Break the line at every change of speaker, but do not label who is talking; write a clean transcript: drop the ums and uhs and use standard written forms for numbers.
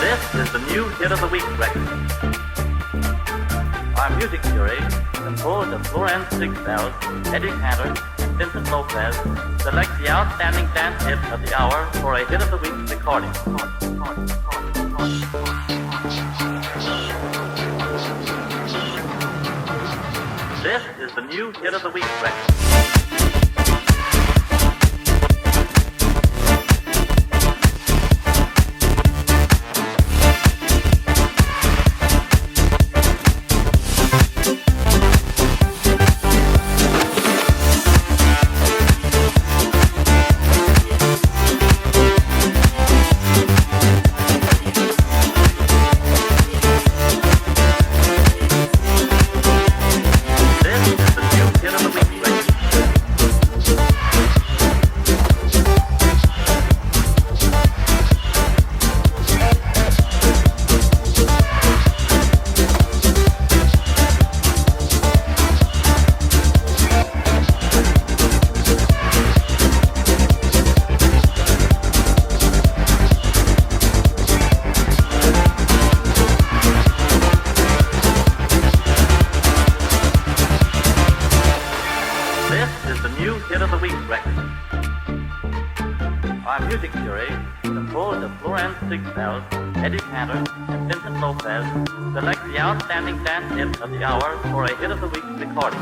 This is the new hit of the week record. Our music jury, composed of Florence Sigfeld, Eddie Cantor, and Vincent Lopez, selects the outstanding dance hit of the hour for a hit of the week recording. This is the new hit of the week record. Hit of the week record. Our music jury, composed of Florence Sigfeld, Eddie Cantor, and Vincent Lopez, selects the outstanding dance hit of the hour for a hit of the week recording.